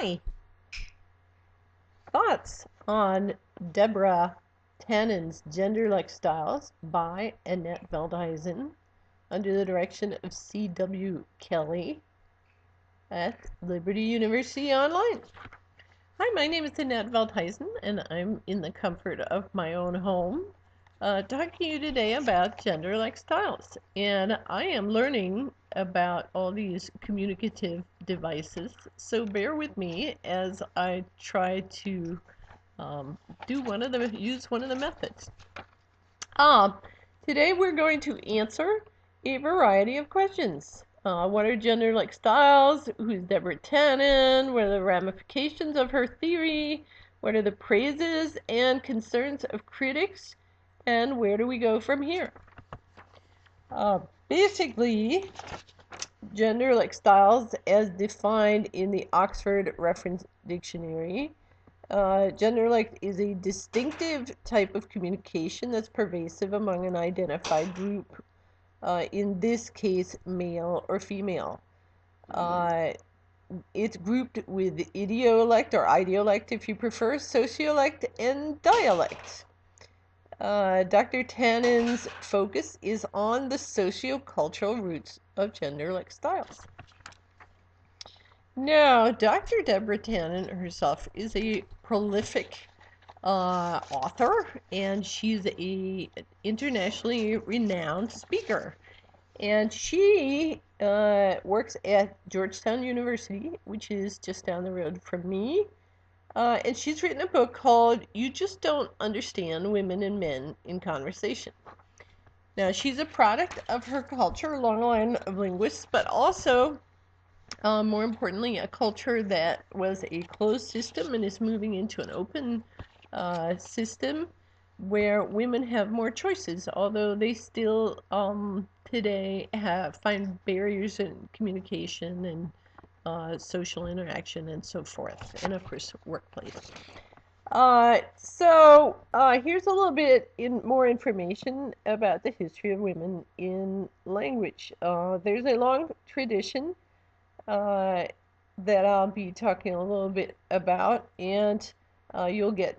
Hi. Thoughts on Deborah Tannen's Gender-Like Styles by Annette Veldhuizen under the direction of C.W. Kelly at Liberty University Online. Hi, my name is Annette Veldhuizen, and I'm in the comfort of my own home talking to you today about gender-like styles. And I am learning about all these communicative devices, so bear with me as I try to use one of the methods. Today we're going to answer a variety of questions. What are gender-like styles? Who's Deborah Tannen? What are the ramifications of her theory? What are the praises and concerns of critics? And where do we go from here? Basically, gender-like styles as defined in the Oxford Reference Dictionary. Gender-like is a distinctive type of communication that's pervasive among an identified group, in this case, male or female. It's grouped with idiolect or idiolect, if you prefer, sociolect, and dialect. Dr. Tannen's focus is on the socio-cultural roots of gender-like styles. Now, Dr. Deborah Tannen herself is a prolific author, and she's a internationally renowned speaker. And she works at Georgetown University, which is just down the road from me. And she's written a book called You Just Don't Understand Women and Men in Conversation. Now, she's a product of her culture along the line of linguists, but also, more importantly, a culture that was a closed system and is moving into an open system where women have more choices, although they still today find barriers in communication and social interaction and so forth, and of course workplace. Here's a little bit more information about the history of women in language. There's a long tradition that I'll be talking a little bit about, and you'll get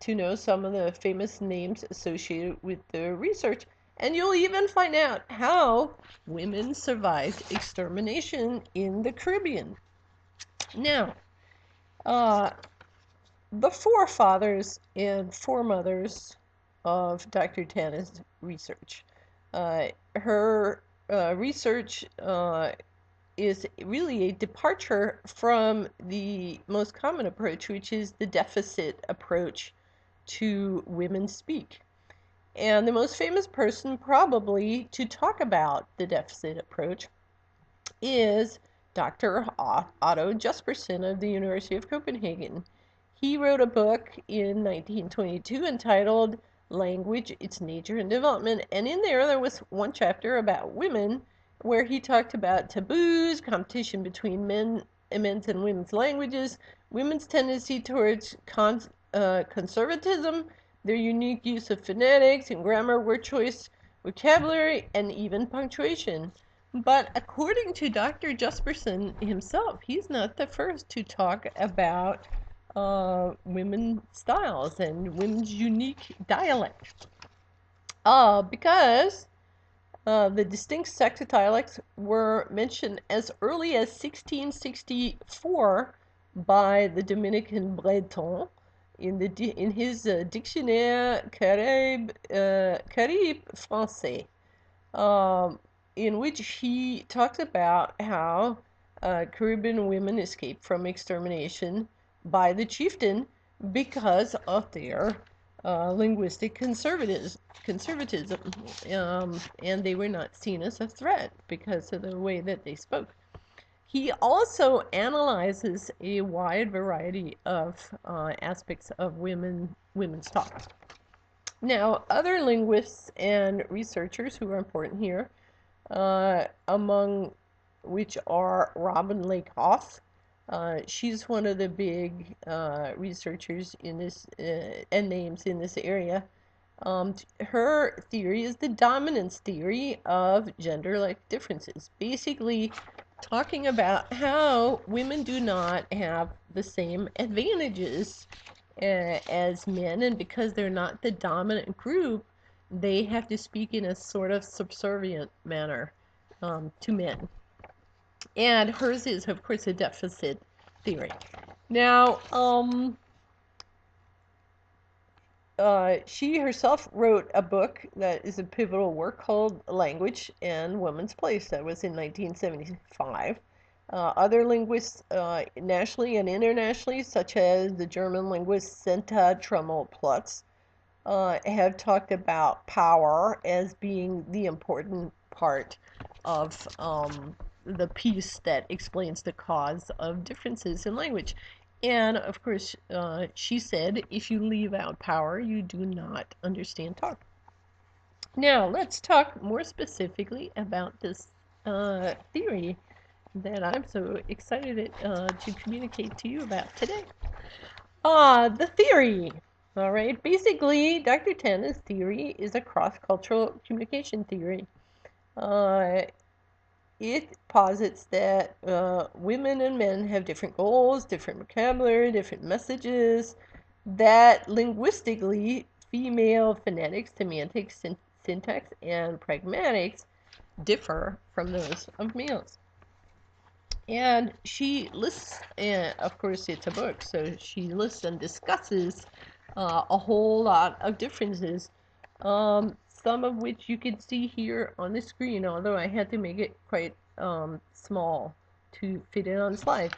to know some of the famous names associated with the research, and you'll even find out how women survived extermination in the Caribbean. Now, the forefathers and foremothers of Dr. Tannen's research. Her research is really a departure from the most common approach, which is the deficit approach to women speak. And the most famous person probably to talk about the deficit approach is Dr. Otto Jespersen of the University of Copenhagen. He wrote a book in 1922 entitled Language, Its Nature and Development, and in there was one chapter about women where he talked about taboos, competition between men's and women's languages, women's tendency towards conservatism, their unique use of phonetics and grammar, word choice, vocabulary, and even punctuation. But according to Dr. Jespersen himself, he's not the first to talk about women's styles and women's unique dialect. Because the distinct sex dialects were mentioned as early as 1664 by the Dominican Breton in his Dictionnaire Caribe Français, in which he talks about how Caribbean women escaped from extermination by the chieftain because of their linguistic conservatism, and they were not seen as a threat because of the way that they spoke. He also analyzes a wide variety of aspects of women's talk. Now, other linguists and researchers who are important here, among which are Robin Lakoff. She's one of the big researchers in this and names in this area. Her theory is the dominance theory of gender-like differences, basically talking about how women do not have the same advantages as men, and because they're not the dominant group, they have to speak in a sort of subservient manner to men. And hers is, of course, a deficit theory. Now, she herself wrote a book that is a pivotal work called Language and Woman's Place. That was in 1975. Other linguists, nationally and internationally, such as the German linguist Senta Tremmel-Plutz, have talked about power as being the important part of the piece that explains the cause of differences in language. And of course, she said, if you leave out power, you do not understand talk. Now, let's talk more specifically about this theory that I'm so excited to communicate to you about today. The theory. All right. Basically, Dr. Tana's theory is a cross-cultural communication theory. It posits that women and men have different goals, different vocabulary, different messages, that linguistically, female phonetics, semantics, syntax, and pragmatics differ from those of males. And she lists, and of course it's a book, so she lists and discusses a whole lot of differences, some of which you can see here on the screen, although I had to make it quite small to fit it on the slide.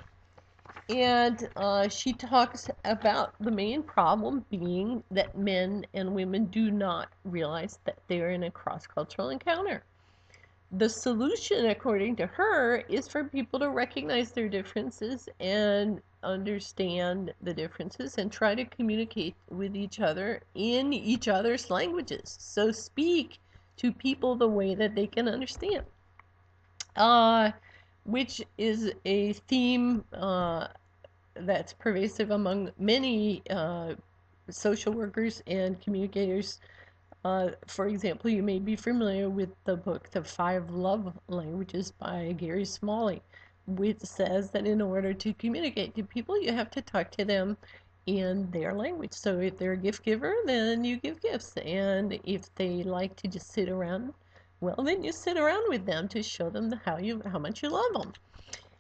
And she talks about the main problem being that men and women do not realize that they're in a cross-cultural encounter. The solution, according to her, is for people to recognize their differences and understand the differences and try to communicate with each other in each other's languages. So speak to people the way that they can understand. Which is a theme that's pervasive among many social workers and communicators. For example, you may be familiar with the book The 5 Love Languages by Gary Smalley, which says that in order to communicate to people, you have to talk to them in their language. So if they're a gift giver, then you give gifts. And if they like to just sit around, well, then you sit around with them to show them how much you love them.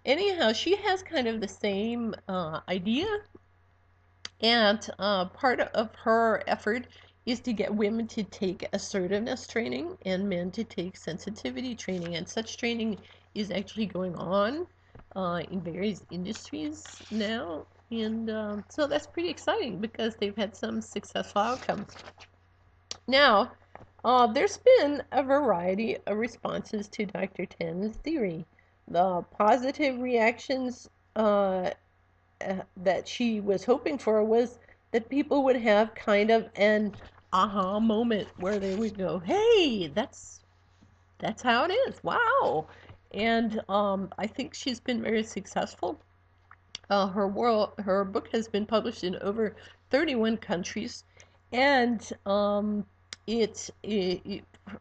Anyhow, she has kind of the same idea, and part of her effort is to get women to take assertiveness training and men to take sensitivity training. And such training is actually going on in various industries now. And so that's pretty exciting because they've had some successful outcomes. Now, there's been a variety of responses to Dr. Tan's theory. The positive reactions that she was hoping for was that people would have kind of an aha moment where they would go, hey, that's how it is. Wow. And I think she's been very successful. Her book has been published in over 31 countries, and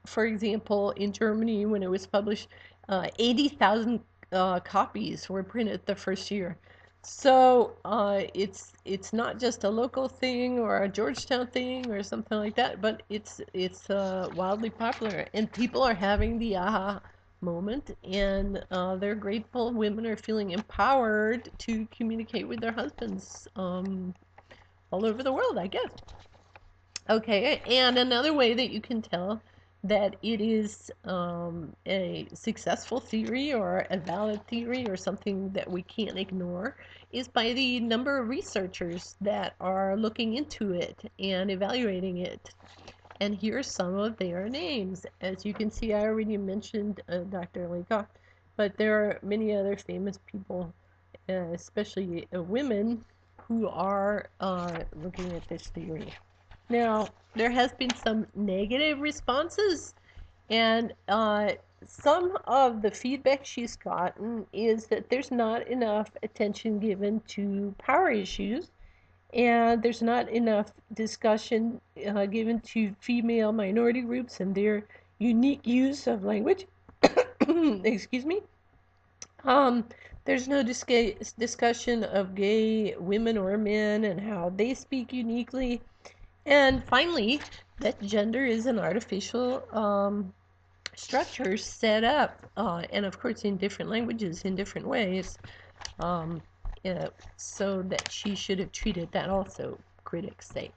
for example, in Germany, when it was published, 80,000 copies were printed the first year. So it's not just a local thing or a Georgetown thing or something like that, but it's wildly popular, and people are having the aha moment, and they're grateful. Women are feeling empowered to communicate with their husbands all over the world, I guess. Okay, and another way that you can tell that it is a successful theory or a valid theory or something that we can't ignore is by the number of researchers that are looking into it and evaluating it. And here are some of their names. As you can see, I already mentioned Dr. Laycock, but there are many other famous people, especially women, who are looking at this theory. Now, there has been some negative responses, and some of the feedback she's gotten is that there's not enough attention given to power issues, and there's not enough discussion given to female minority groups and their unique use of language. Excuse me. There's no discussion of gay women or men and how they speak uniquely. And finally, that gender is an artificial structure set up, and of course in different languages, in different ways, um, so that she should have treated that also, critics say.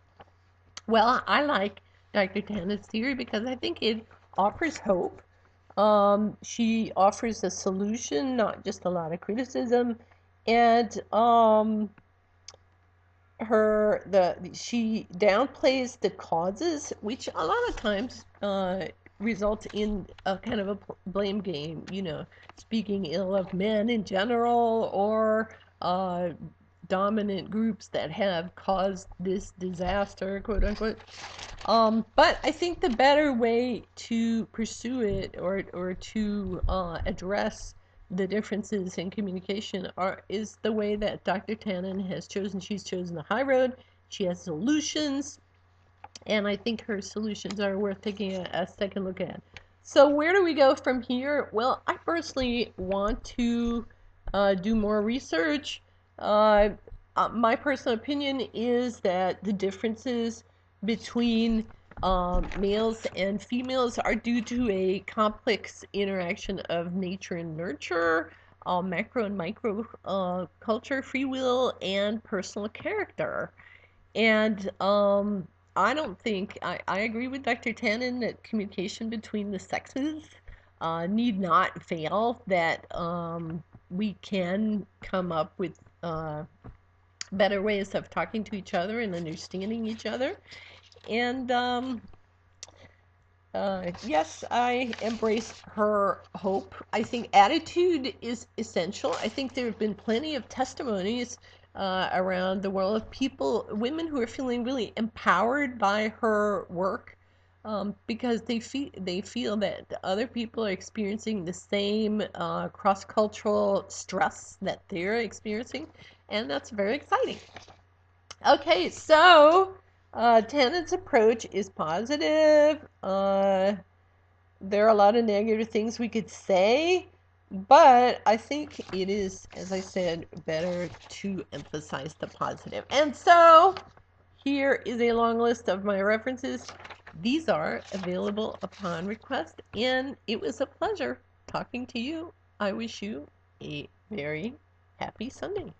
Well, I like Dr. Tana's theory because I think it offers hope. She offers a solution, not just a lot of criticism, and she downplays the causes, which a lot of times result in a kind of a blame game. Speaking ill of men in general, or dominant groups that have caused this disaster, quote unquote. But I think the better way to pursue it, or to address the differences in communication, is the way that Dr. Tannen has chosen. She's chosen the high road. She has solutions, and I think her solutions are worth taking a second look at. So where do we go from here? Well, I personally want to do more research. My personal opinion is that the differences between males and females are due to a complex interaction of nature and nurture, macro and micro culture, free will, and personal character. And I don't think, I agree with Dr. Tannen that communication between the sexes need not fail, that we can come up with better ways of talking to each other and understanding each other. And yes, I embrace her hope. I think attitude is essential. I think there have been plenty of testimonies around the world of women who are feeling really empowered by her work, because they feel that other people are experiencing the same cross-cultural stress that they're experiencing, and that's very exciting. Okay, so Tannen's approach is positive. There are a lot of negative things we could say, but I think it is, as I said, better to emphasize the positive. And so here is a long list of my references. These are available upon request, and it was a pleasure talking to you. I wish you a very happy Sunday.